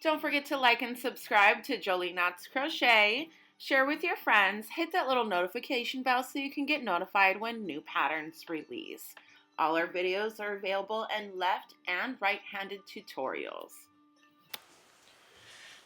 Don't forget to like and subscribe to Jolie Knots Crochet. Share with your friends. Hit that little notification bell so you can get notified when new patterns release. All our videos are available in left and right-handed tutorials.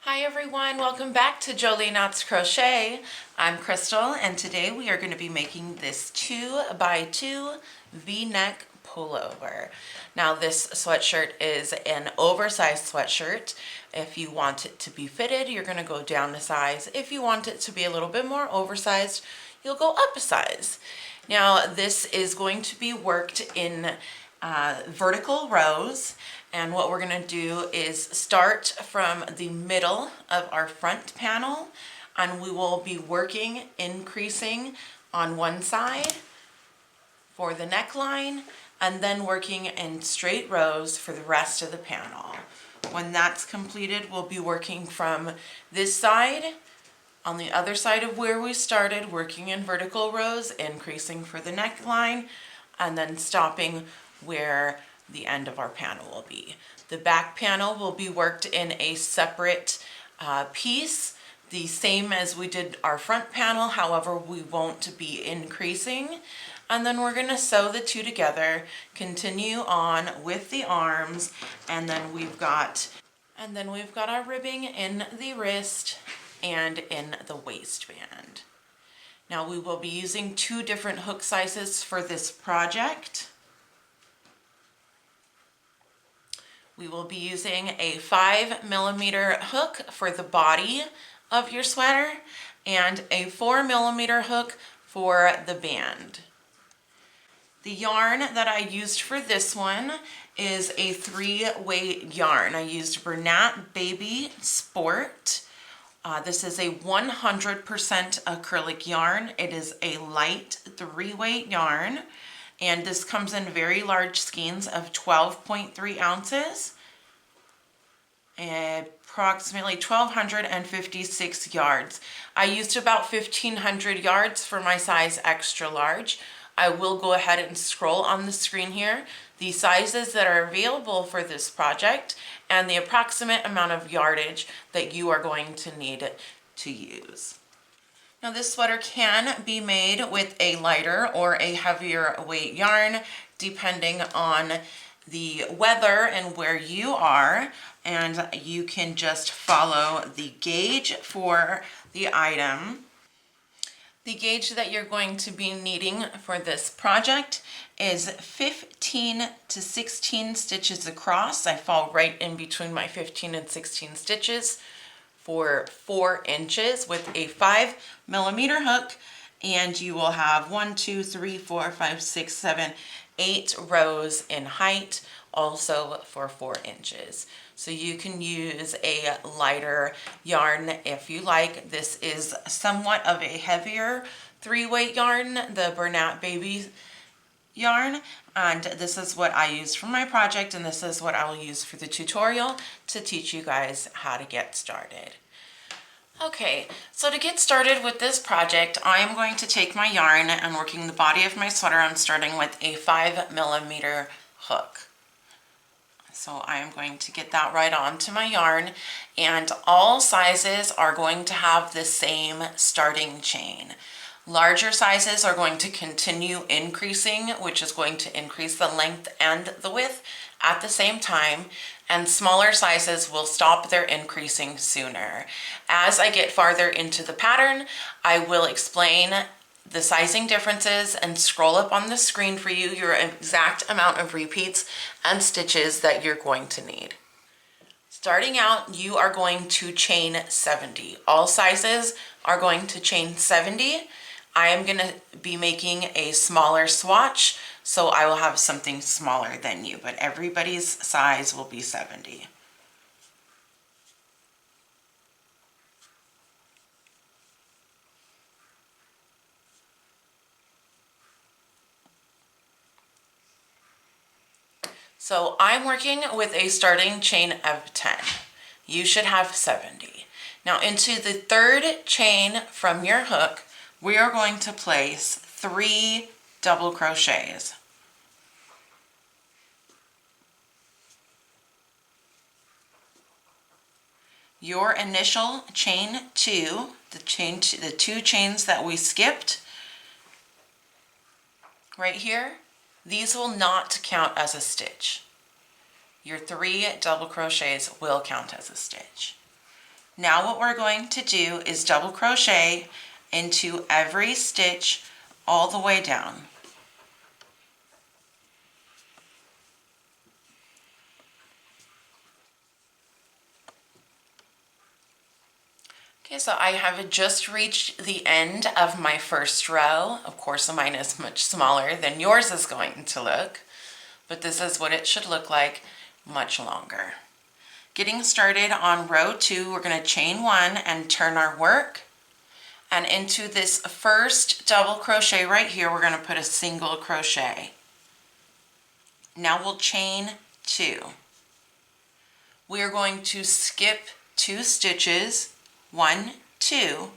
Hi everyone, welcome back to Jolie Knots Crochet. I'm Crystal and today we are going to be making this 2x2 V-neck pullover. Now this sweatshirt is an oversized sweatshirt. If you want it to be fitted, you're going to go down a size. If you want it to be a little bit more oversized, you'll go up a size. Now this is going to be worked in vertical rows, and what we're going to do is start from the middle of our front panel, and we will be working increasing on one side for the neckline and then working in straight rows for the rest of the panel. When that's completed, we'll be working from this side on the other side of where we started, working in vertical rows, increasing for the neckline, and then stopping where the end of our panel will be. The back panel will be worked in a separate piece, the same as we did our front panel, however we won't be increasing. And then we're going to sew the two together, continue on with the arms, and then we've got our ribbing in the wrist and in the waistband. Now we will be using two different hook sizes for this project. We will be using a 5mm hook for the body of your sweater and a 4mm hook for the band. The yarn that I used for this one is a 3-weight yarn. I used Bernat Baby Sport. This is a 100% acrylic yarn. It is a light 3-weight yarn, and this comes in very large skeins of 12.3 ounces, approximately 1,256 yards. I used about 1,500 yards for my size extra large. I will go ahead and scroll on the screen here the sizes that are available for this project and the approximate amount of yardage that you are going to need to use. Now this sweater can be made with a lighter or a heavier weight yarn depending on the weather and where you are, and you can just follow the gauge for the item. The gauge that you're going to be needing for this project is 15 to 16 stitches across. I fall right in between my 15 and 16 stitches for 4 inches with a 5mm hook, and you will have 1, 2, 3, 4, 5, 6, 7, 8 rows in height, also for 4 inches. So you can use a lighter yarn if you like. This is somewhat of a heavier 3-weight yarn, the Bernat Baby yarn, and this is what I used for my project, and this is what I will use for the tutorial to teach you guys how to get started. Okay, so to get started with this project, I am going to take my yarn and working the body of my sweater. I'm starting with a 5mm hook. So I am going to get that right onto my yarn, and all sizes are going to have the same starting chain. Larger sizes are going to continue increasing, which is going to increase the length and the width at the same time, and smaller sizes will stop their increasing sooner. As I get farther into the pattern, I will explain the sizing differences and scroll up on the screen for you your exact amount of repeats and stitches that you're going to need. Starting out, you are going to chain 70. All sizes are going to chain 70. I am going to be making a smaller swatch, so I will have something smaller than you, but everybody's size will be 70. So I'm working with a starting chain of 10. You should have 70. Now into the third chain from your hook, we are going to place 3 double crochets. your initial chain 2, the two chains that we skipped right here, these will not count as a stitch. Your 3 double crochets will count as a stitch. Now what we're going to do is double crochet into every stitch all the way down. Okay, so I have just reached the end of my first row. Of course, mine is much smaller than yours is going to look, but this is what it should look like much longer. Getting started on row 2, we're going to chain 1 and turn our work. And into this first double crochet right here, we're going to put a single crochet. Now we'll chain 2. We are going to skip 2 stitches, 1, 2,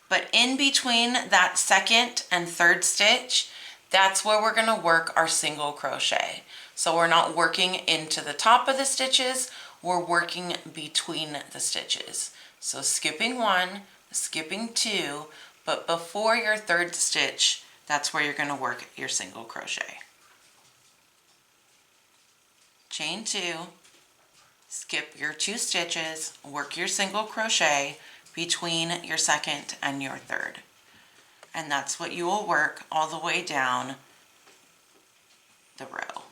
but in between that second and third stitch, that's where we're going to work our single crochet. So we're not working into the top of the stitches, we're working between the stitches. So skipping 1, skipping 2, but before your third stitch, that's where you're going to work your single crochet. Chain 2, skip your 2 stitches, work your single crochet between your second and your third. And that's what you will work all the way down the row.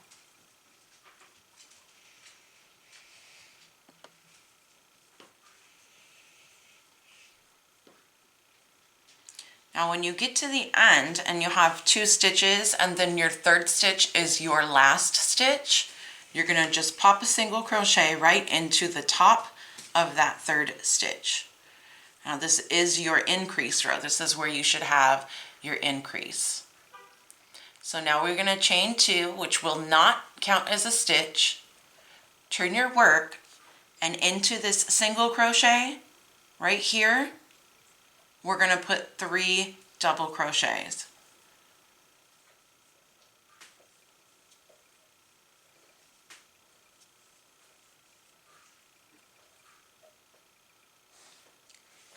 Now when you get to the end and you have 2 stitches and then your third stitch is your last stitch, you're going to just pop a single crochet right into the top of that third stitch. Now this is your increase row. This is where you should have your increase. So now we're going to chain 2, which will not count as a stitch. Turn your work, and into this single crochet right here, we're going to put 3 double crochets.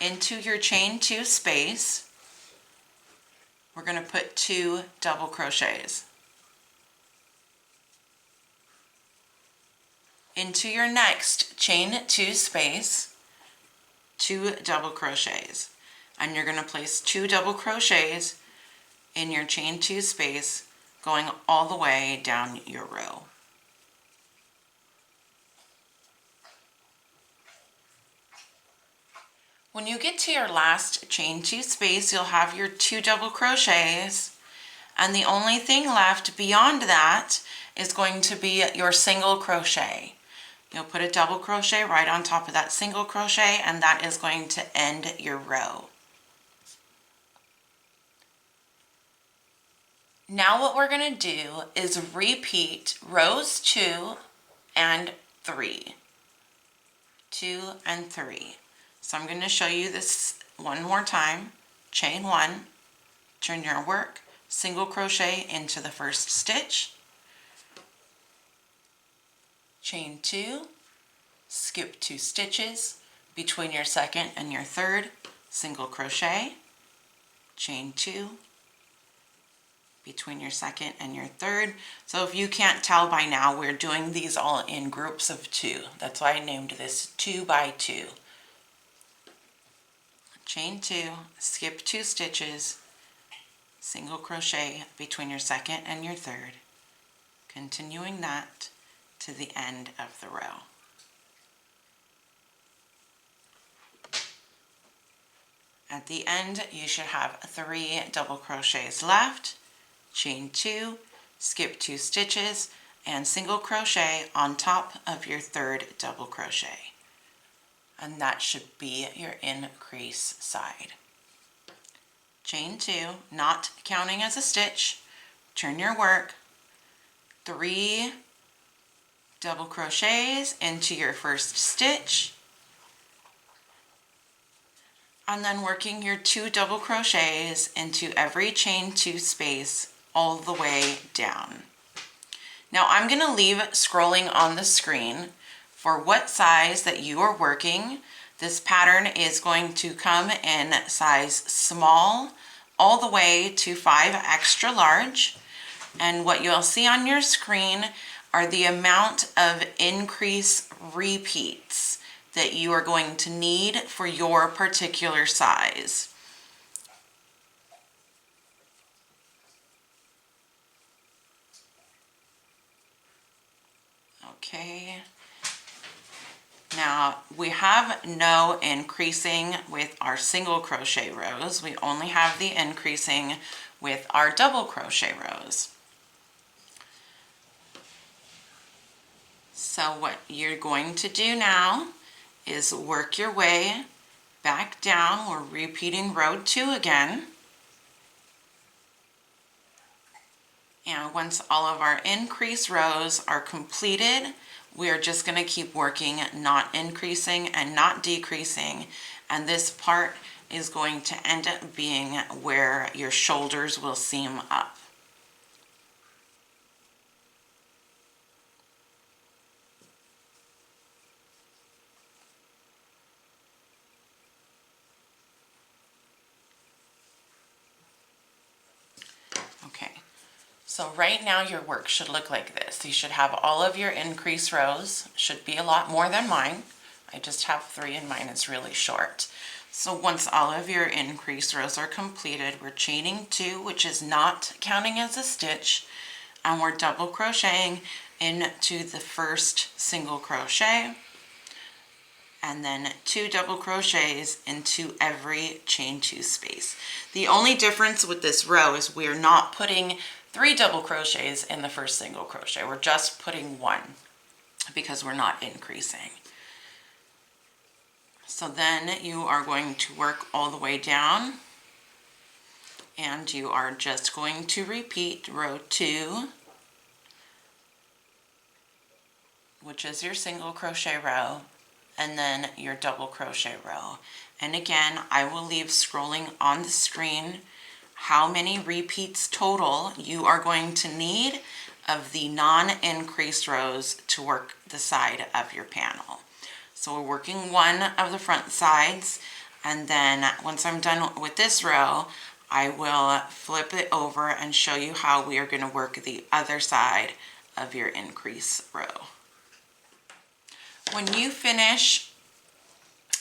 Into your chain 2 space, we're going to put 2 double crochets. Into your next chain 2 space, 2 double crochets. And you're going to place 2 double crochets in your chain 2 space going all the way down your row. When you get to your last chain 2 space, you'll have your 2 double crochets, and the only thing left beyond that is going to be your single crochet. You'll put a double crochet right on top of that single crochet, and that is going to end your row. Now what we're going to do is repeat rows 2 and 3. 2 and 3. So I'm going to show you this one more time. Chain 1, turn your work, single crochet into the first stitch. Chain 2, skip 2 stitches between your second and your third, single crochet, chain 2, between your second and your third. So if you can't tell by now, we're doing these all in groups of 2. That's why I named this 2 by 2. Chain 2, skip 2 stitches, single crochet between your second and your third, continuing that to the end of the row. At the end, you should have 3 double crochets left. Chain 2, skip 2 stitches, and single crochet on top of your third double crochet. And that should be your increase side. Chain 2, not counting as a stitch, turn your work, 3 double crochets into your first stitch, and then working your 2 double crochets into every chain 2 space all the way down. Now I'm going to leave scrolling on the screen for what size that you are working. This pattern is going to come in size small all the way to 5 extra large. And what you'll see on your screen are the amount of increase repeats that you are going to need for your particular size. Okay. Now we have no increasing with our single crochet rows. We only have the increasing with our double crochet rows. So what you're going to do now is work your way back down. We're repeating row 2 again. And once all of our increase rows are completed, we are just going to keep working, not increasing and not decreasing. And this part is going to end up being where your shoulders will seam up. Okay. So right now your work should look like this. You should have all of your increase rows. Should be a lot more than mine. I just have 3 and mine is really short. So once all of your increase rows are completed, we're chaining 2, which is not counting as a stitch, and we're double crocheting into the first single crochet, and then 2 double crochets into every chain 2 space. The only difference with this row is we're not putting 3 double crochets in the first single crochet. We're just putting 1 because we're not increasing. So then you are going to work all the way down, and you are just going to repeat row 2, which is your single crochet row, and then your double crochet row. And again, I will leave scrolling on the screen how many repeats total you are going to need of the non-increased rows to work the side of your panel. So we're working 1 of the front sides, and then once I'm done with this row, I will flip it over and show you how we are going to work the other side of your increase row. When you finish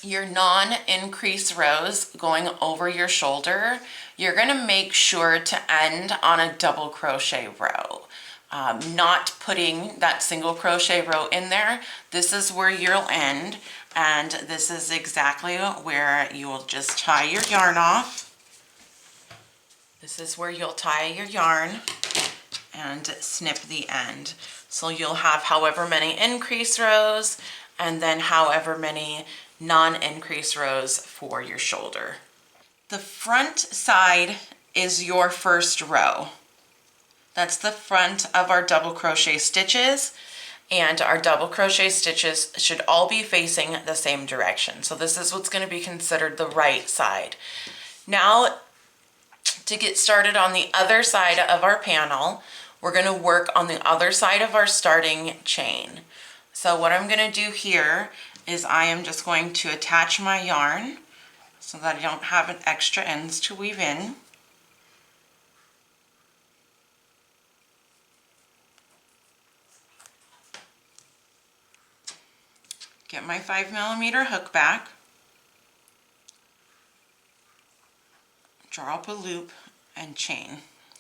your non-increase rows going over your shoulder, you're going to make sure to end on a double crochet row. Not putting that single crochet row in there. This is where you'll end, and this is exactly where you will just tie your yarn off. This is where you'll tie your yarn and snip the end. So you'll have however many increase rows and then however many non-increase rows for your shoulder. The front side is your first row. That's the front of our double crochet stitches, and our double crochet stitches should all be facing the same direction. So this is what's going to be considered the right side. Now, to get started on the other side of our panel, we're going to work on the other side of our starting chain. So what I'm going to do here is I am just going to attach my yarn so that I don't have an extra ends to weave in. Get my 5mm hook back, draw up a loop, and chain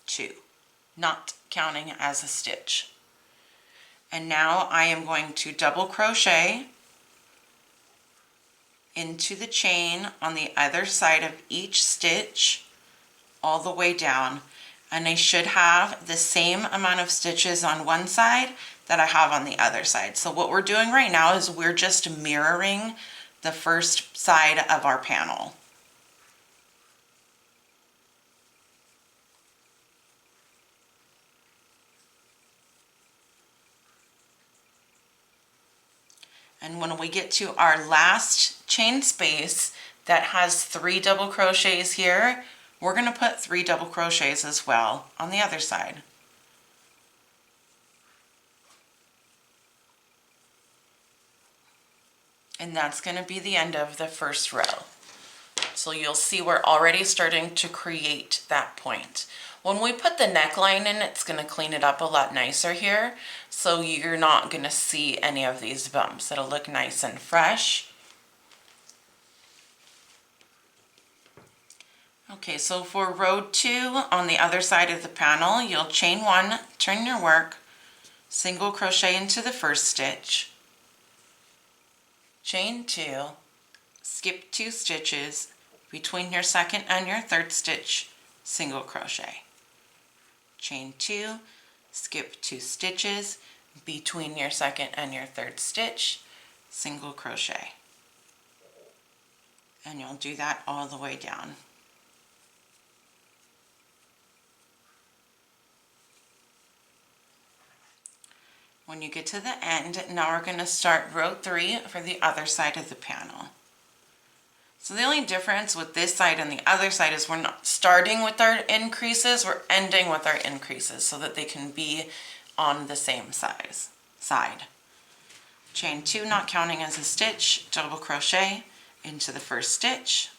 2, not counting as a stitch. And now I am going to double crochet into the chain on the other side of each stitch all the way down, and I should have the same amount of stitches on one side that I have on the other side. So what we're doing right now is we're just mirroring the first side of our panel. And when we get to our last chain space that has 3 double crochets here, we're going to put 3 double crochets as well on the other side. And that's going to be the end of the first row. So you'll see we're already starting to create that point. When we put the neckline in, it's going to clean it up a lot nicer here. So you're not going to see any of these bumps. It'll look nice and fresh. Okay, so for row 2 on the other side of the panel, you'll chain 1, turn your work, single crochet into the first stitch, chain 2, skip 2 stitches, between your second and your third stitch, single crochet. Chain 2, skip 2 stitches, between your second and your third stitch, single crochet. And you'll do that all the way down. When you get to the end, now we're going to start row 3 for the other side of the panel. So the only difference with this side and the other side is we're not starting with our increases, we're ending with our increases so that they can be on the same side. Chain 2, not counting as a stitch, double crochet into the first stitch,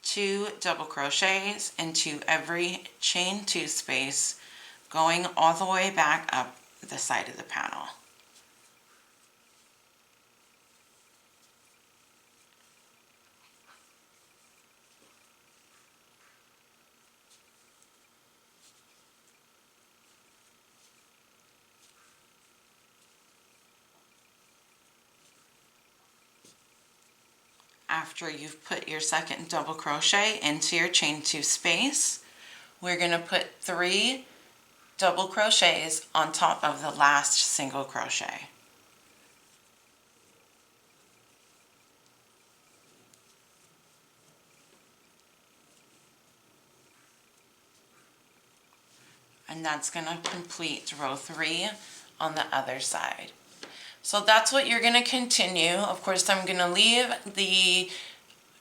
2 double crochets into every chain 2 space, going all the way back up the side of the panel. After you've put your second double crochet into your chain 2 space, we're going to put 3 double crochets on top of the last single crochet. And that's going to complete row 3 on the other side. So that's what you're going to continue. Of course, I'm going to leave the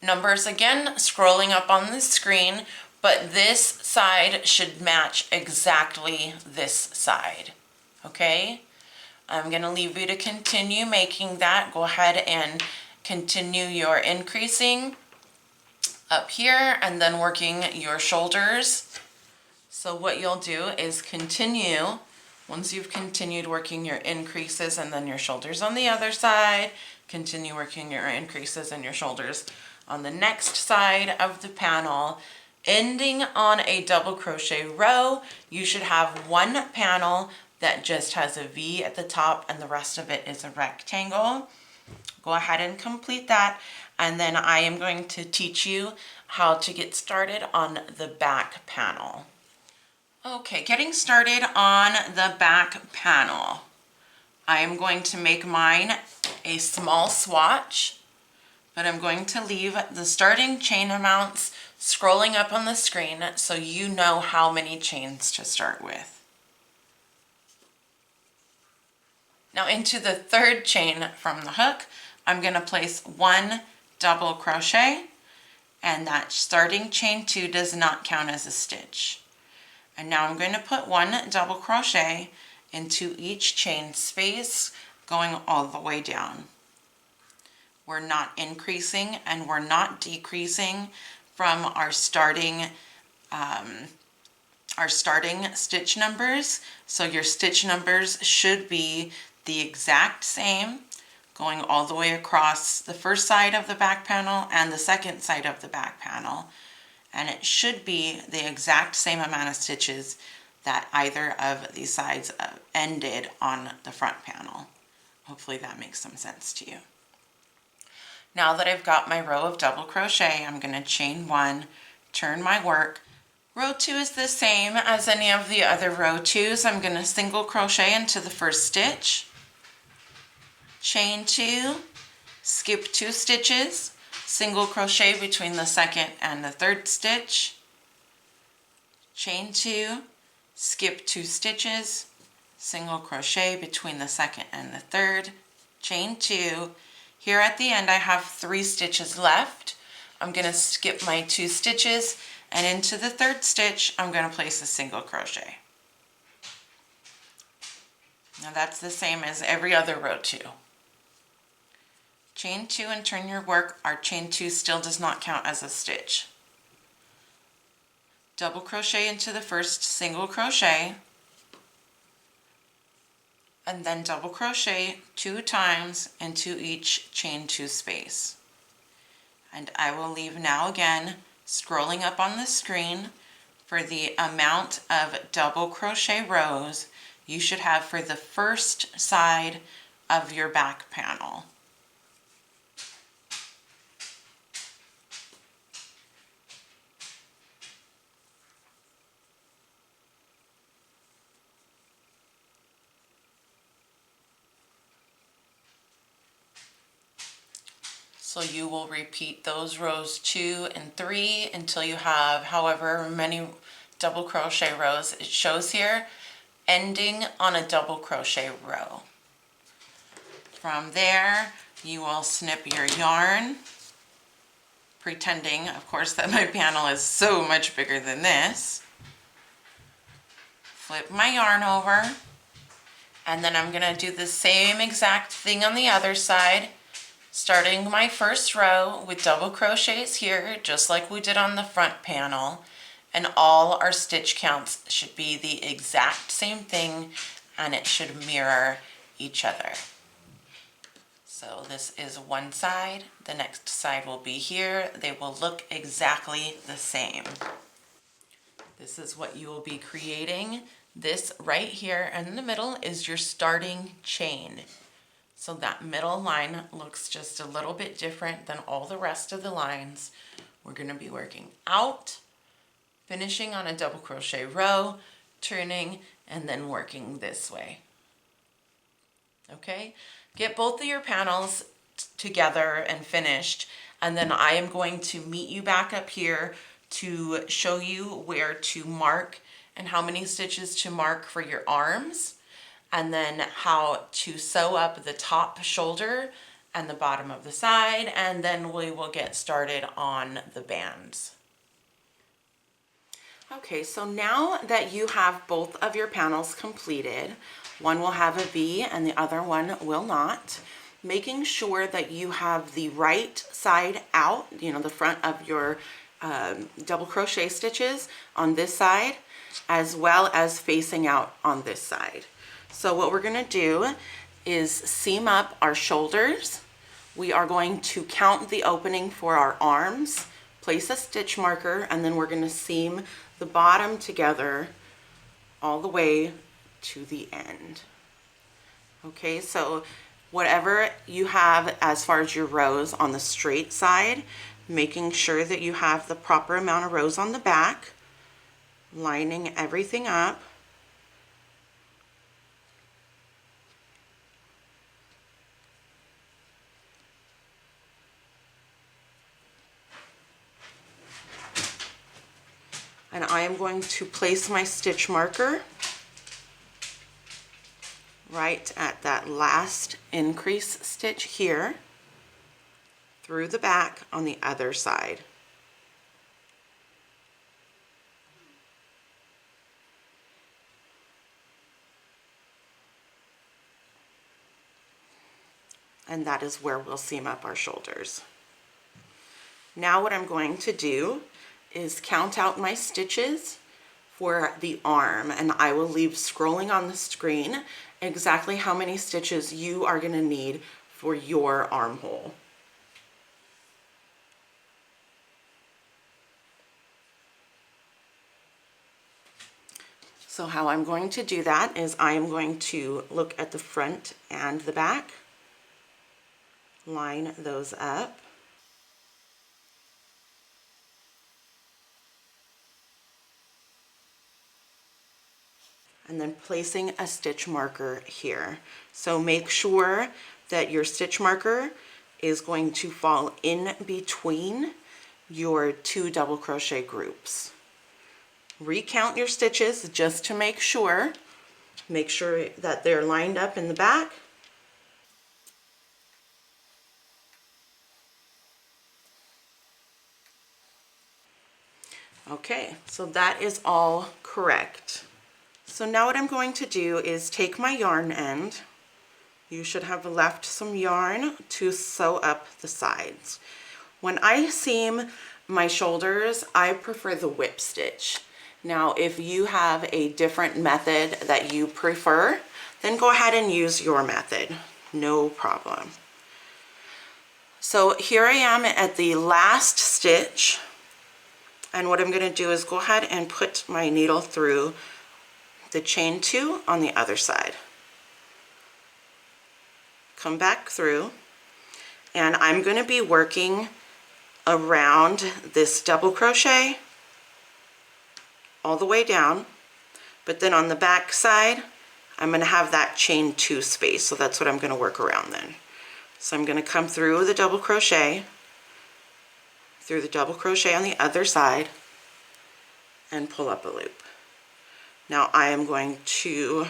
numbers again scrolling up on the screen, but this side should match exactly this side. Okay? I'm going to leave you to continue making that. Go ahead and continue your increasing up here and then working your shoulders. So what you'll do is continue. Once you've continued working your increases and then your shoulders on the other side, continue working your increases and your shoulders on the next side of the panel, ending on a double crochet row. You should have one panel that just has a V at the top and the rest of it is a rectangle. Go ahead and complete that, and then I am going to teach you how to get started on the back panel. Okay, getting started on the back panel. I am going to make mine a small swatch, but I'm going to leave the starting chain amounts scrolling up on the screen so you know how many chains to start with. Now into the third chain from the hook, I'm going to place 1 double crochet, and that starting chain 2 does not count as a stitch. And now I'm going to put 1 double crochet into each chain space, going all the way down. We're not increasing and we're not decreasing from our starting stitch numbers. So your stitch numbers should be the exact same, going all the way across the first side of the back panel and the second side of the back panel. And it should be the exact same amount of stitches that either of these sides ended on the front panel. Hopefully that makes some sense to you. Now that I've got my row of double crochet, I'm going to chain 1, turn my work. Row 2 is the same as any of the other row 2s. I'm going to single crochet into the first stitch, chain 2, skip 2 stitches, single crochet between the second and the third stitch, chain 2, skip 2 stitches, single crochet between the second and the third, chain 2. Here at the end I have 3 stitches left. I'm going to skip my 2 stitches, and into the third stitch I'm going to place a single crochet. Now that's the same as every other row 2. Chain 2 and turn your work. Our chain 2 still does not count as a stitch. Double crochet into the first single crochet, and then double crochet 2 times into each chain 2 space. And I will leave now again, scrolling up on the screen, for the amount of double crochet rows you should have for the first side of your back panel. So you will repeat those rows 2 and 3 until you have however many double crochet rows it shows here, ending on a double crochet row. From there, you will snip your yarn, pretending, of course, that my panel is so much bigger than this. Flip my yarn over, and then I'm going to do the same exact thing on the other side, starting my first row with double crochets here, just like we did on the front panel, and all our stitch counts should be the exact same thing, and it should mirror each other. So this is one side, the next side will be here. They will look exactly the same. This is what you will be creating. This right here in the middle is your starting chain. So that middle line looks just a little bit different than all the rest of the lines. We're going to be working out, finishing on a double crochet row, turning, and then working this way. Okay, get both of your panels together and finished, and then I am going to meet you back up here to show you where to mark and how many stitches to mark for your arms, and then how to sew up the top shoulder and the bottom of the side, and then we will get started on the bands. Okay, so now that you have both of your panels completed, one will have a V and the other one will not, making sure that you have the right side out, you know, the front of your double crochet stitches on this side, as well as facing out on this side. So what we're going to do is seam up our shoulders. We are going to count the opening for our arms, place a stitch marker, and then we're going to seam the bottom together all the way to the end. Okay, so whatever you have as far as your rows on the straight side, making sure that you have the proper amount of rows on the back, lining everything up. And I am going to place my stitch marker right at that last increase stitch here through the back on the other side. And that is where we'll seam up our shoulders. Now what I'm going to do is count out my stitches for the arm, and I will leave scrolling on the screen exactly how many stitches you are going to need for your armhole. So how I'm going to do that is I am going to look at the front and the back, line those up, and then placing a stitch marker here. So make sure that your stitch marker is going to fall in between your two double crochet groups. Recount your stitches just to make sure. Make sure that they're lined up in the back. Okay, so that is all correct. So now what I'm going to do is take my yarn end You should have left some yarn to sew up the sides. When I seam my shoulders, I prefer the whip stitch. Now, if you have a different method that you prefer, then go ahead and use your method. No problem. So here I am at the last stitch, and what I'm going to do is go ahead and put my needle through the chain 2 on the other side. Come back through, and I'm going to be working around this double crochet all the way down, but then on the back side I'm going to have that chain 2 space, so that's what I'm going to work around then. So I'm going to come through the double crochet, through the double crochet on the other side, and pull up a loop. Now I am going to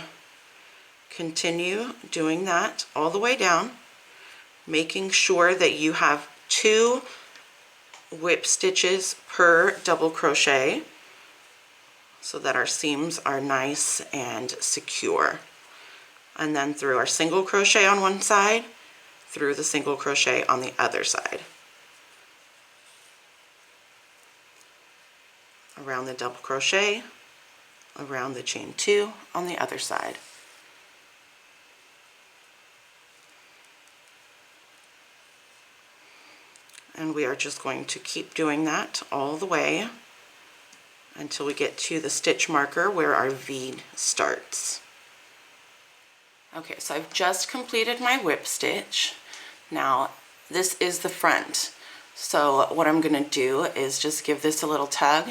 continue doing that all the way down, making sure that you have 2 whip stitches per double crochet so that our seams are nice and secure. And then through our single crochet on one side, through the single crochet on the other side. Around the double crochet, around the chain 2 on the other side. And we are just going to keep doing that all the way until we get to the stitch marker where our V starts. Okay, so I've just completed my whip stitch. Now this is the front. So what I'm going to do is just give this a little tug,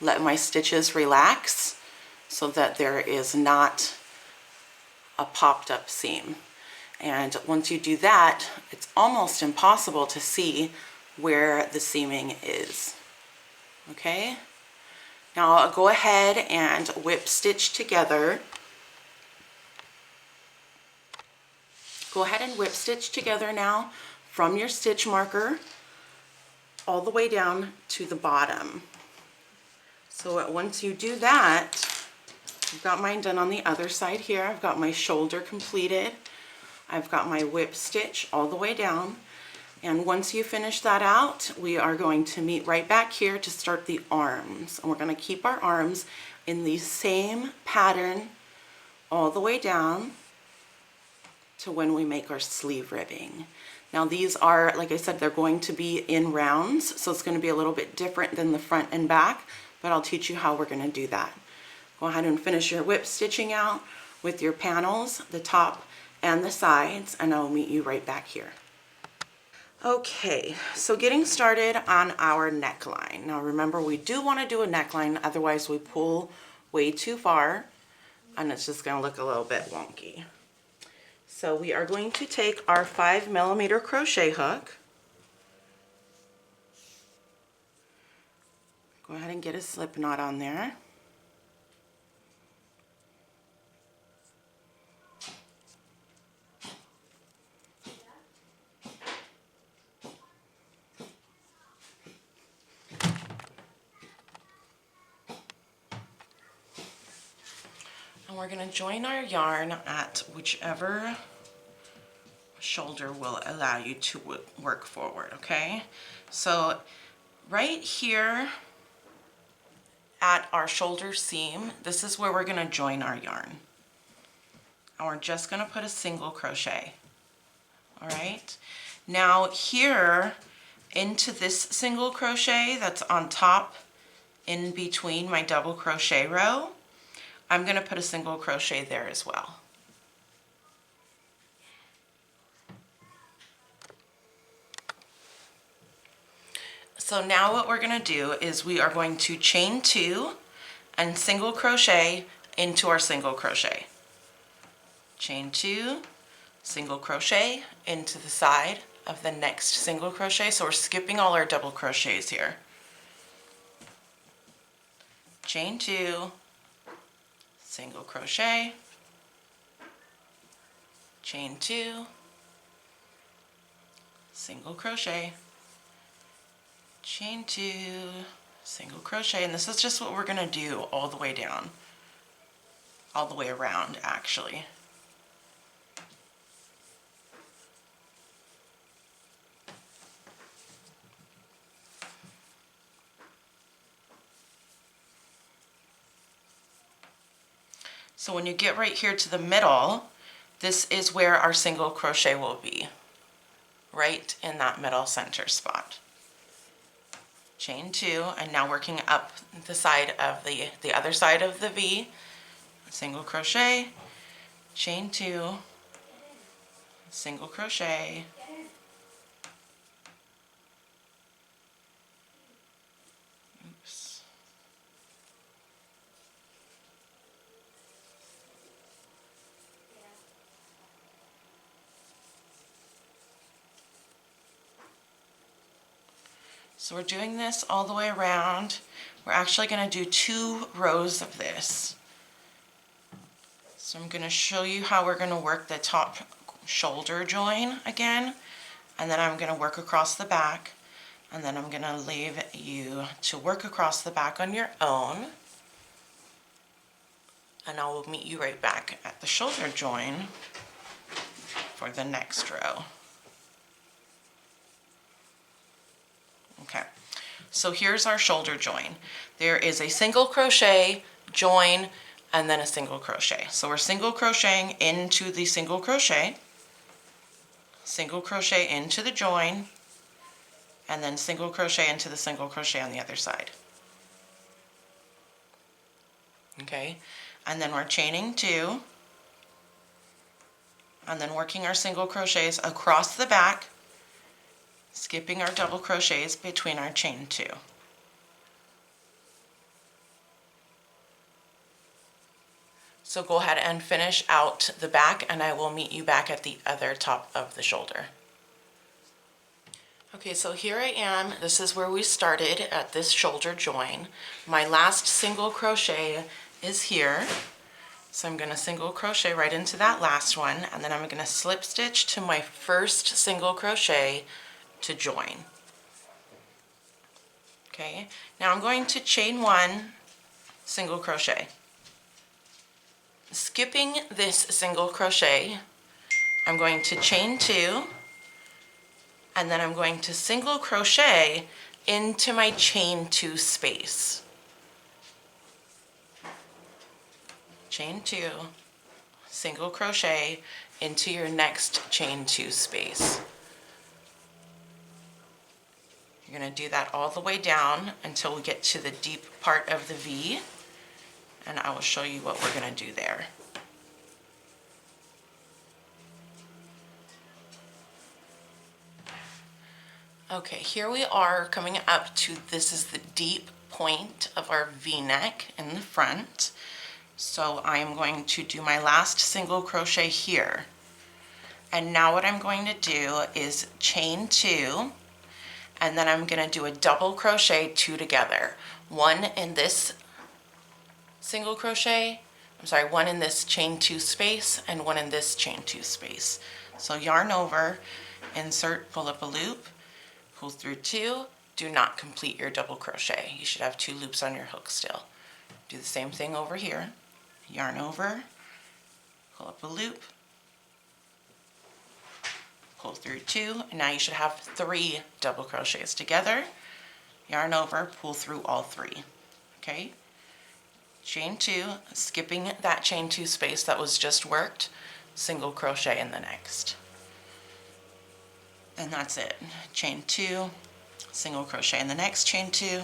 let my stitches relax so that there is not a popped up seam. And once you do that, it's almost impossible to see where the seaming is. Okay? Now I'll go ahead and whip stitch together. Go ahead and whip stitch together now from your stitch marker all the way down to the bottom. So once you do that, I've got mine done on the other side here. I've got my shoulder completed. I've got my whip stitch all the way down. And once you finish that out, we are going to meet right back here to start the arms. And we're going to keep our arms in the same pattern all the way down to when we make our sleeve ribbing. Now these are, like I said, they're going to be in rounds, so it's going to be a little bit different than the front and back, but I'll teach you how we're going to do that. Go ahead and finish your whip stitching out with your panels, the top and the sides, and I'll meet you right back here. Okay, so getting started on our neckline. Now remember, we do want to do a neckline, otherwise we pull way too far and it's just going to look a little bit wonky. So we are going to take our 5mm crochet hook. Go ahead and get a slip knot on there. And we're going to join our yarn at whichever shoulder will allow you to work forward, okay? So right here at our shoulder seam, this is where we're going to join our yarn. And we're just going to put a single crochet. All right? Now here into this single crochet that's on top in between my double crochet row, I'm going to put a single crochet there as well. So now what we're going to do is we are going to chain 2 and single crochet into our single crochet. Chain 2, single crochet into the side of the next single crochet. So we're skipping all our double crochets here. Chain 2, single crochet, chain 2, single crochet, chain 2, single crochet, and this is just what we're going to do all the way down, all the way around actually. So when you get right here to the middle, this is where our single crochet will be, right in that middle center spot. Chain 2, and now working up the side of the other side of the V, single crochet, chain 2, single crochet, oops, so we're doing this all the way around. We're actually going to do 2 rows of this. So I'm going to show you how we're going to work the top shoulder join again, and then I'm going to work across the back, and then I'm going to leave you to work across the back on your own, and I will meet you right back at the shoulder join for the next row. Okay, so here's our shoulder join. There is a single crochet, join, and then a single crochet. So we're single crocheting into the single crochet into the join, and then single crochet into the single crochet on the other side. Okay, and then we're chaining 2, and then working our single crochets across the back, skipping our double crochets between our chain 2. So go ahead and finish out the back, and I will meet you back at the other top of the shoulder. Okay, so here I am. This is where we started at this shoulder join. My last single crochet is here. So I'm going to single crochet right into that last one, and then I'm going to slip stitch to my first single crochet to join. Okay, now I'm going to chain 1, single crochet. Skipping this single crochet, I'm going to chain 2, and then I'm going to single crochet into my chain 2 space. Chain 2, single crochet into your next chain 2 space. You're going to do that all the way down until we get to the deep part of the V, and I will show you what we're going to do there. Okay, here we are coming up to, this is the deep point of our V-neck in the front. So I'm going to do my last single crochet here. And now what I'm going to do is chain 2, and then I'm going to do a double crochet 2 together. One in this single crochet, one in this chain 2 space, and one in this chain 2 space. So yarn over, insert, pull up a loop, pull through 2, do not complete your double crochet. You should have 2 loops on your hook still. Do the same thing over here. Yarn over, pull up a loop, pull through 2, and now you should have 3 double crochets together. Yarn over, pull through all 3. Okay? Chain 2, skipping that chain 2 space that was just worked, single crochet in the next. And that's it. Chain 2, single crochet in the next, chain 2.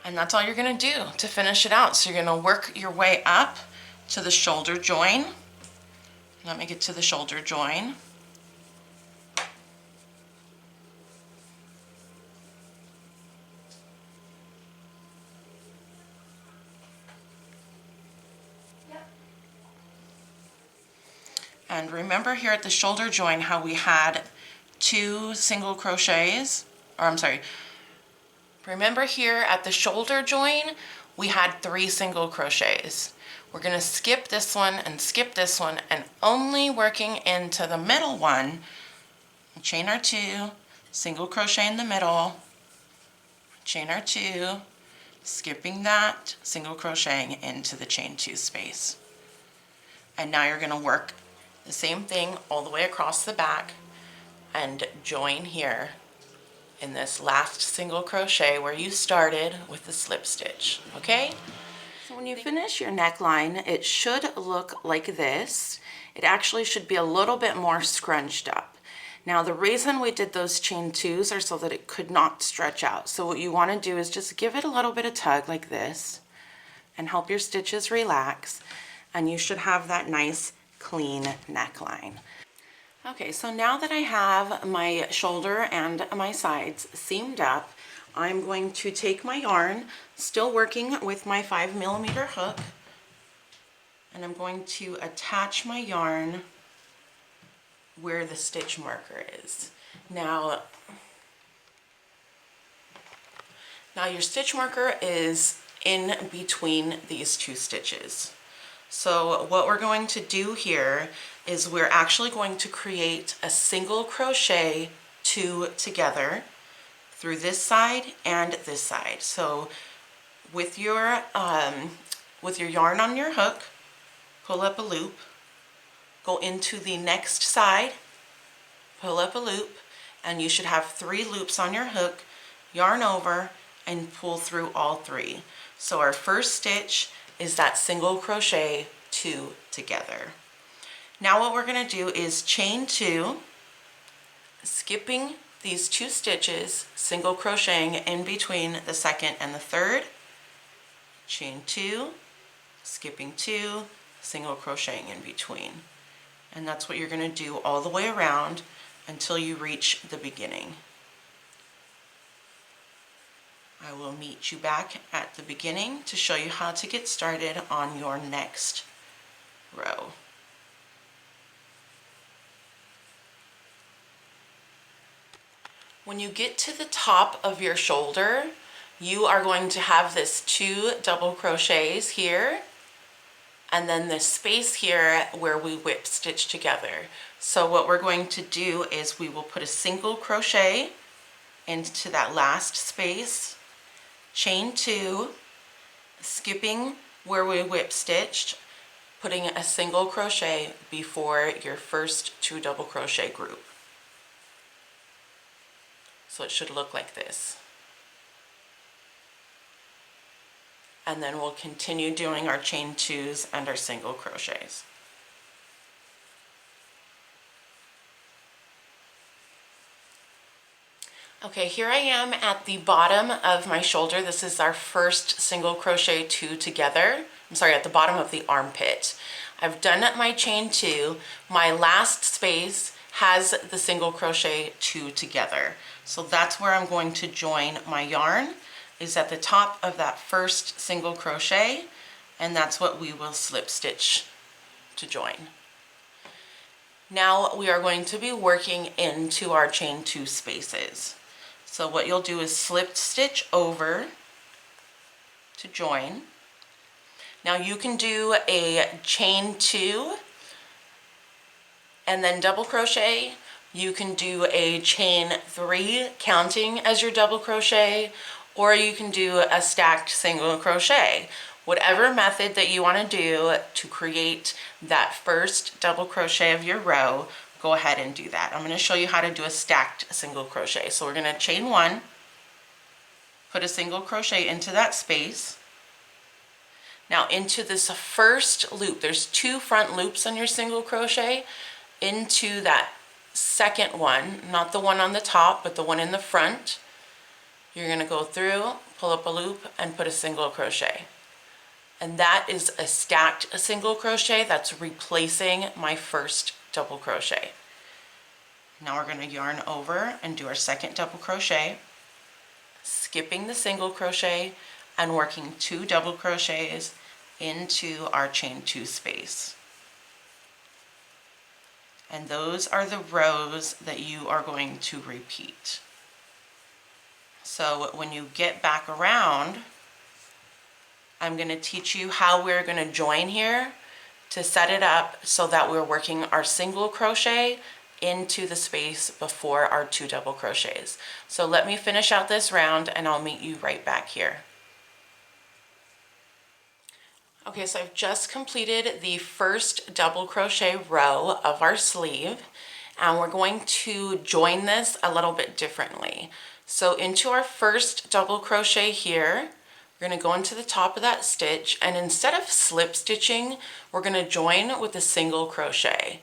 And that's all you're going to do to finish it out. So you're going to work your way up to the shoulder join. Let me get to the shoulder join. And remember here at the shoulder join how we had 2 single crochets, remember here at the shoulder join we had 3 single crochets. We're going to skip this one and skip this one, and only working into the middle one, chain our 2, single crochet in the middle, chain our 2, skipping that, single crocheting into the chain 2 space. And now you're going to work the same thing all the way across the back, and join here in this last single crochet where you started with the slip stitch, okay? So when you finish your neckline, it should look like this. It actually should be a little bit more scrunched up. Now the reason we did those chain twos are so that it could not stretch out. So what you want to do is just give it a little bit of tug like this and help your stitches relax, and you should have that nice clean neckline. Okay, so now that I have my shoulder and my sides seamed up, I'm going to take my yarn, still working with my 5mm hook, and I'm going to attach my yarn where the stitch marker is. Now your stitch marker is in between these two stitches. So what we're going to do here is we're actually going to create a single crochet two together through this side and this side. So with your yarn on your hook, pull up a loop, go into the next side, pull up a loop, and you should have 3 loops on your hook, yarn over, and pull through all 3. So our first stitch is that single crochet two together. Now what we're going to do is chain 2, skipping these 2 stitches, single crocheting in between the second and the third, chain 2, skipping 2, single crocheting in between. And that's what you're going to do all the way around until you reach the beginning. I will meet you back at the beginning to show you how to get started on your next row. When you get to the top of your shoulder, you are going to have this 2 double crochets here, and then this space here where we whip stitch together. So what we're going to do is we will put a single crochet into that last space, chain 2, skipping where we whip stitched, putting a single crochet before your first 2 double crochet group. So it should look like this. And then we'll continue doing our chain 2s and our single crochets. Okay, here I am at the bottom of my shoulder. This is our first single crochet 2 together. I'm sorry, at the bottom of the armpit. I've done my chain 2. My last space has the single crochet 2 together. So that's where I'm going to join my yarn, is at the top of that first single crochet, and that's what we will slip stitch to join. Now we are going to be working into our chain 2 spaces. So what you'll do is slip stitch over to join. Now you can do a chain 2 and then double crochet. You can do a chain 3 counting as your double crochet, or you can do a stacked single crochet. Whatever method that you want to do to create that first double crochet of your row, go ahead and do that. I'm going to show you how to do a stacked single crochet. So we're going to chain 1, put a single crochet into that space. Now into this first loop, there's 2 front loops on your single crochet. Into that second one, not the one on the top, but the one in the front, you're going to go through, pull up a loop, and put a single crochet. And that is a stacked single crochet that's replacing my first double crochet. Now we're going to yarn over and do our second double crochet, skipping the single crochet and working 2 double crochets into our chain 2 space. And those are the rows that you are going to repeat. So when you get back around, I'm going to teach you how we're going to join here to set it up so that we're working our single crochet into the space before our 2 double crochets. So let me finish out this round and I'll meet you right back here. Okay, so I've just completed the first double crochet row of our sleeve, and we're going to join this a little bit differently. So into our first double crochet here, we're going to go into the top of that stitch, and instead of slip stitching, we're going to join with a single crochet.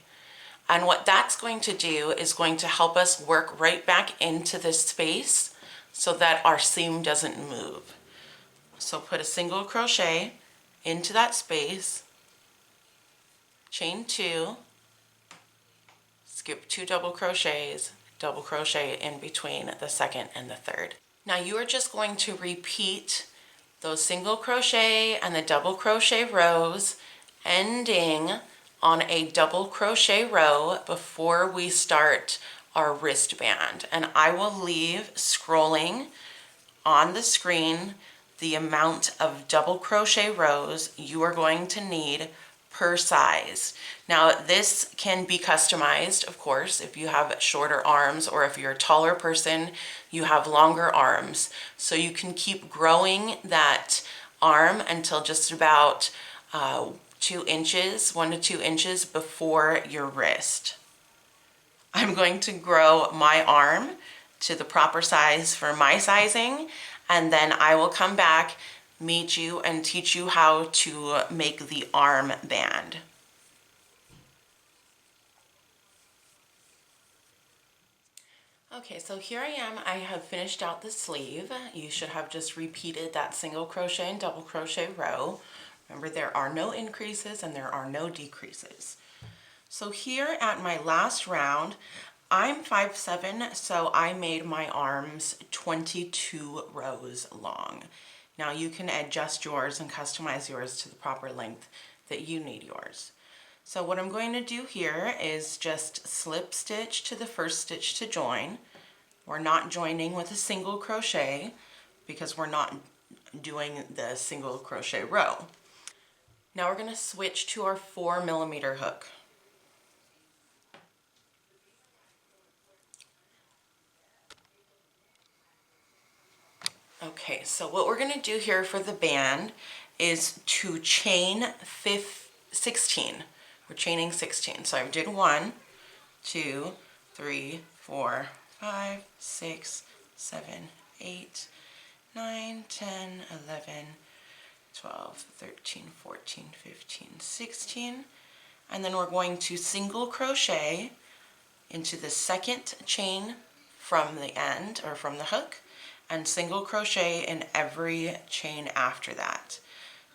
And what that's going to do is going to help us work right back into this space so that our seam doesn't move. So put a single crochet into that space, chain 2, skip 2 double crochets, double crochet in between the second and the third. Now you are just going to repeat those single crochet and the double crochet rows, ending on a double crochet row before we start our wristband. And I will leave scrolling on the screen the amount of double crochet rows you are going to need per size. Now this can be customized, of course, if you have shorter arms, or if you're a taller person, you have longer arms. So you can keep growing that arm until just about 2 inches, 1 to 2 inches before your wrist. I'm going to grow my arm to the proper size for my sizing, and then I will come back, meet you, and teach you how to make the arm band. Okay, so here I am. I have finished out the sleeve. You should have just repeated that single crochet and double crochet row. Remember, there are no increases and there are no decreases. So here at my last round, I'm 5'7", so I made my arms 22 rows long. Now you can adjust yours and customize yours to the proper length that you need yours. So what I'm going to do here is just slip stitch to the first stitch to join. We're not joining with a single crochet because we're not doing the single crochet row. Now we're going to switch to our 4mm hook. Okay, so what we're going to do here for the band is to chain 16. We're chaining 16. So I did 1, 2, 3, 4, 5, 6, 7, 8, 9, 10, 11, 12, 13, 14, 15, 16. And then we're going to single crochet into the second chain from the end, or from the hook, and single crochet in every chain after that.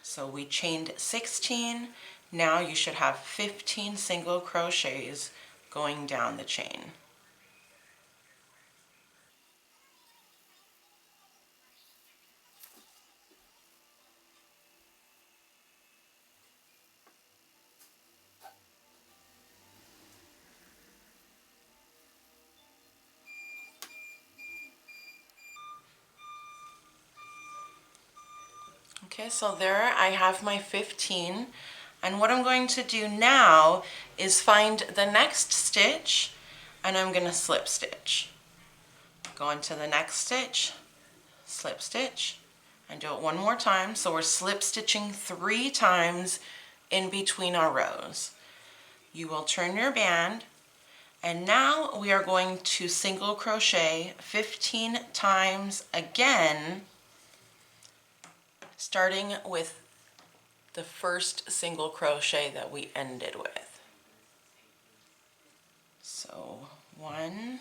So we chained 16. Now you should have 15 single crochets going down the chain. Okay, so there I have my 15, and what I'm going to do now is find the next stitch, and I'm going to slip stitch. Go into the next stitch, slip stitch, and do it one more time. So we're slip stitching 3 times in between our rows. You will turn your band, and now we are going to single crochet 15 times again, starting with the first single crochet that we ended with. So 1.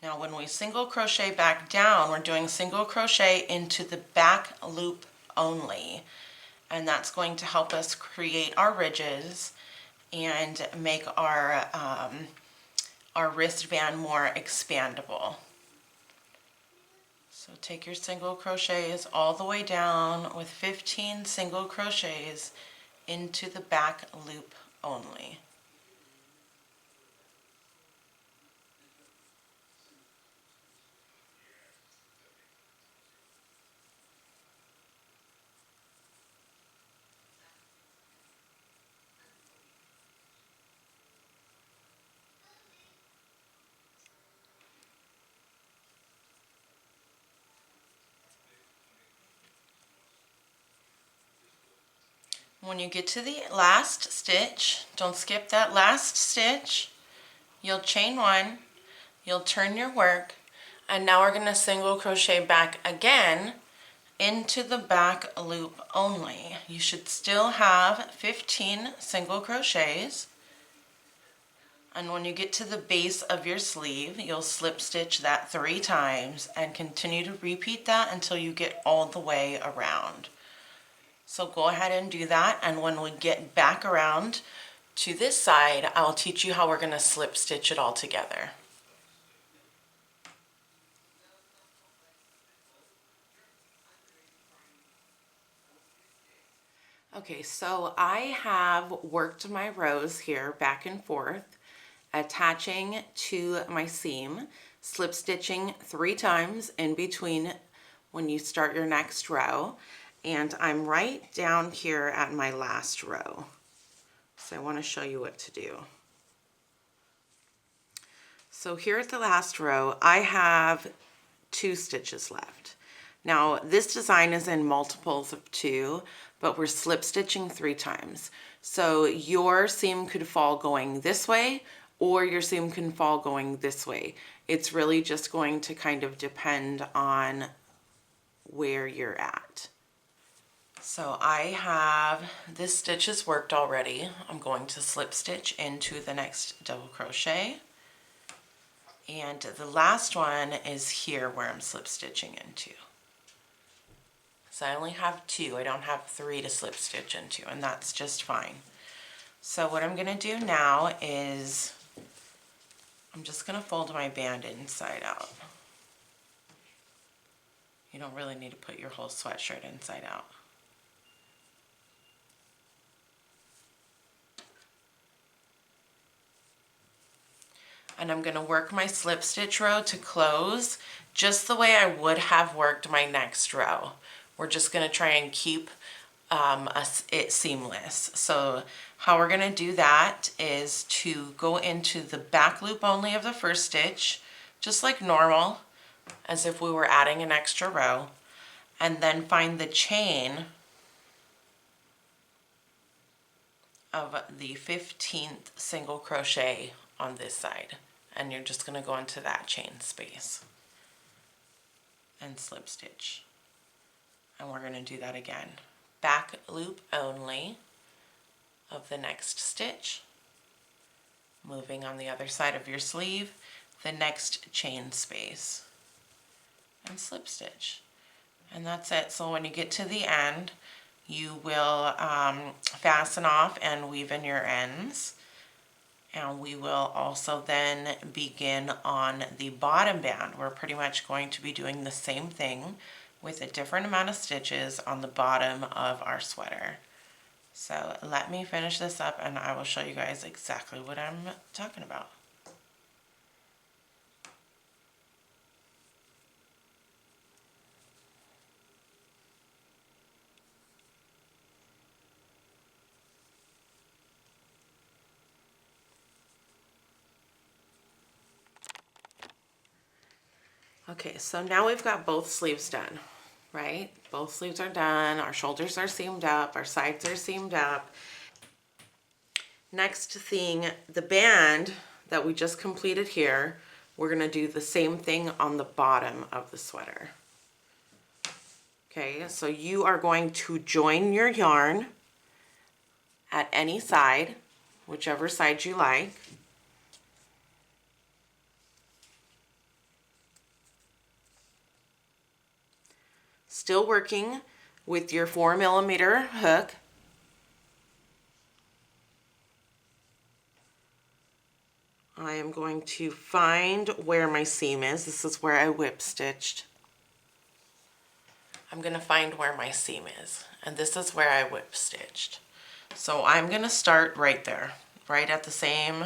Now when we single crochet back down, we're doing single crochet into the back loop only, and that's going to help us create our ridges and make our wristband more expandable. So take your single crochets all the way down with 15 single crochets into the back loop only. When you get to the last stitch, don't skip that last stitch. You'll chain one, you'll turn your work, and now we're going to single crochet back again into the back loop only. You should still have 15 single crochets. And when you get to the base of your sleeve, you'll slip stitch that 3 times and continue to repeat that until you get all the way around. So go ahead and do that, and when we get back around to this side, I'll teach you how we're going to slip stitch it all together. Okay, so I have worked my rows here back and forth, attaching to my seam, slip stitching 3 times in between when you start your next row, and I'm right down here at my last row. So I want to show you what to do. So here at the last row, I have 2 stitches left. Now this design is in multiples of 2, but we're slip stitching 3 times. So your seam could fall going this way, or your seam can fall going this way. It's really just going to kind of depend on where you're at. So I have this stitch is worked already. I'm going to slip stitch into the next double crochet, and the last one is here where I'm slip stitching into. So I only have 2, I don't have 3 to slip stitch into, and that's just fine. So what I'm going to do now is I'm just going to fold my band inside out. You don't really need to put your whole sweatshirt inside out. And I'm going to work my slip stitch row to close just the way I would have worked my next row. We're just going to try and keep it seamless. So how we're going to do that is to go into the back loop only of the first stitch, just like normal, as if we were adding an extra row, and then find the chain of the 15th single crochet on this side, and you're just going to go into that chain space and slip stitch. And we're going to do that again. Back loop only of the next stitch, moving on the other side of your sleeve, the next chain space, and slip stitch. And that's it. So when you get to the end, you will fasten off and weave in your ends. And we will also then begin on the bottom band. We're pretty much going to be doing the same thing with a different amount of stitches on the bottom of our sweater. So let me finish this up and I will show you guys exactly what I'm talking about. Okay, so now we've got both sleeves done, right? Both sleeves are done, our shoulders are seamed up, our sides are seamed up. Next thing, the band that we just completed here, we're gonna do the same thing on the bottom of the sweater. Okay, so you are going to join your yarn at any side, whichever side you like. Still working with your 4mm hook. I am going to find where my seam is. This is where I whip stitched. I'm going to find where my seam is, and this is where I whip stitched. So I'm going to start right there, right at the same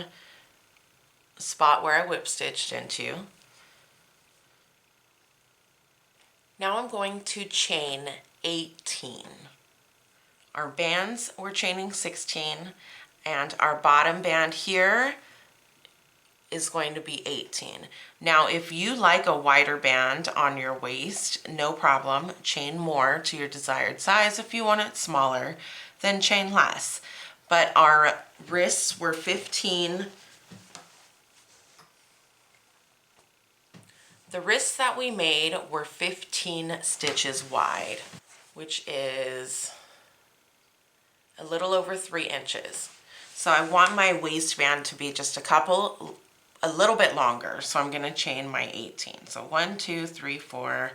spot where I whip stitched into. Now I'm going to chain 18. Our bands, we're chaining 16, and our bottom band here is going to be 18. Now if you like a wider band on your waist, no problem, chain more to your desired size. If you want it smaller, then chain less. But our wrists were 15. The wrists that we made were 15 stitches wide, which is a little over 3 inches. So I want my waistband to be just a little bit longer. So I'm gonna chain my 18. So 1, 2, 3, 4,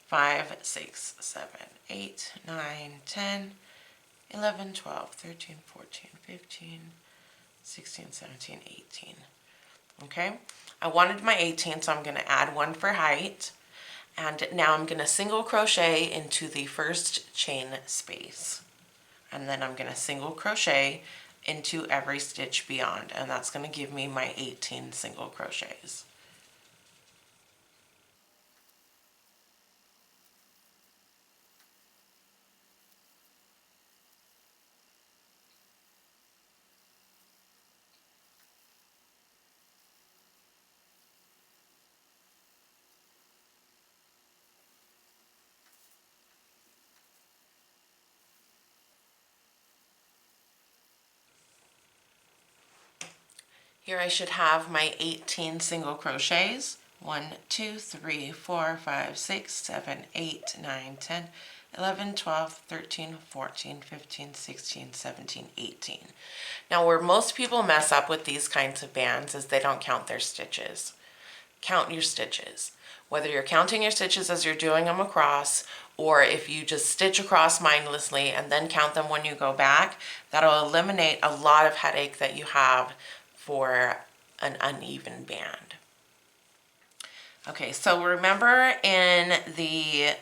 5, 6, 7, 8, 9, 10, 11, 12, 13, 14, 15, 16, 17, 18. Okay, I wanted my 18, so I'm gonna add 1 for height. And now I'm gonna single crochet into the first chain space. And then I'm gonna single crochet into every stitch beyond, and that's gonna give me my 18 single crochets. Here I should have my 18 single crochets. 1, 2, 3, 4, 5, 6, 7, 8, 9, 10, 11, 12, 13, 14, 15, 16, 17, 18. Now where most people mess up with these kinds of bands is they don't count their stitches. Count your stitches. Whether you're counting your stitches as you're doing them across, or if you just stitch across mindlessly and then count them when you go back, that'll eliminate a lot of headache that you have for an uneven band. Okay, so remember in the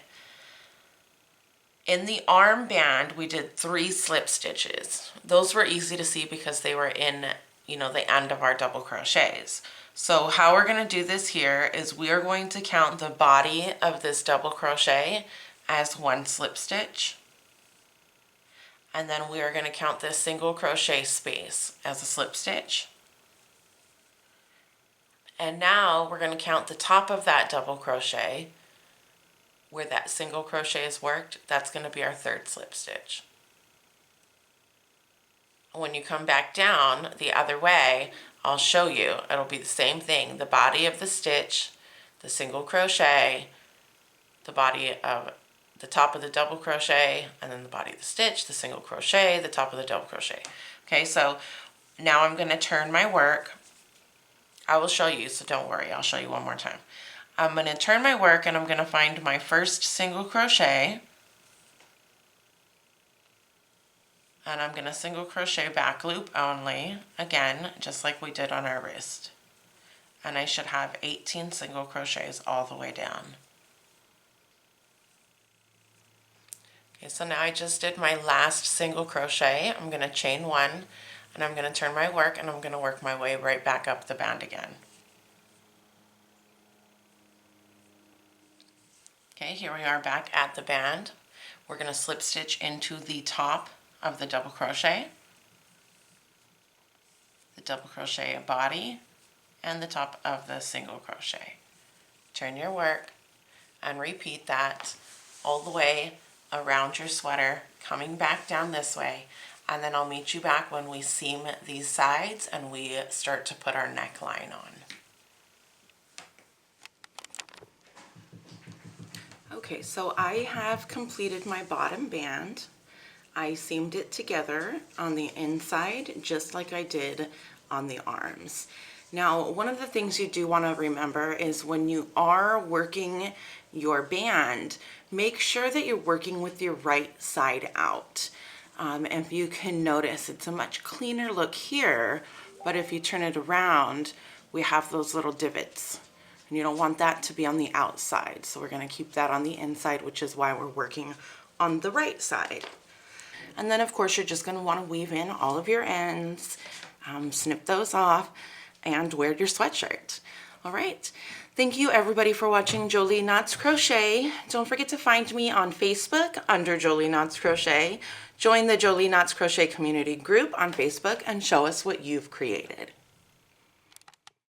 arm band we did 3 slip stitches. Those were easy to see because they were in, the end of our double crochets. So how we're going to do this here is we are going to count the body of this double crochet as 1 slip stitch. And then we are going to count this single crochet space as a slip stitch. And now we're going to count the top of that double crochet where that single crochet is worked. That's going to be our 3rd slip stitch. When you come back down the other way, I'll show you. It'll be the same thing. The body of the stitch, the single crochet, the body of the top of the double crochet, and then the body of the stitch, the single crochet, the top of the double crochet. Okay, so now I'm going to turn my work. I will show you, so don't worry, I'll show you one more time. I'm going to turn my work and I'm going to find my first single crochet, and I'm going to single crochet back loop only, again, just like we did on our wrist. And I should have 18 single crochets all the way down. Okay, so now I just did my last single crochet. I'm going to chain 1. And I'm going to turn my work and I'm going to work my way right back up the band again. Okay, here we are back at the band. We're going to slip stitch into the top of the double crochet, the double crochet body, and the top of the single crochet. Turn your work and repeat that all the way around your sweater, coming back down this way. And then I'll meet you back when we seam these sides and we start to put our neckline on. Okay, so I have completed my bottom band. I seamed it together on the inside just like I did on the arms. Now, one of the things you do want to remember is when you are working your band, make sure that you're working with your right side out. If you can notice, it's a much cleaner look here, but if you turn it around, we have those little divots. And you don't want that to be on the outside, so we're going to keep that on the inside, which is why we're working on the right side. And then, of course, you're just going to want to weave in all of your ends, snip those off, and wear your sweatshirt. All right. Thank you everybody for watching Joley Knots Crochet. Don't forget to find me on Facebook under Joley Knots Crochet. Join the Joley Knots Crochet community group on Facebook and show us what you've created.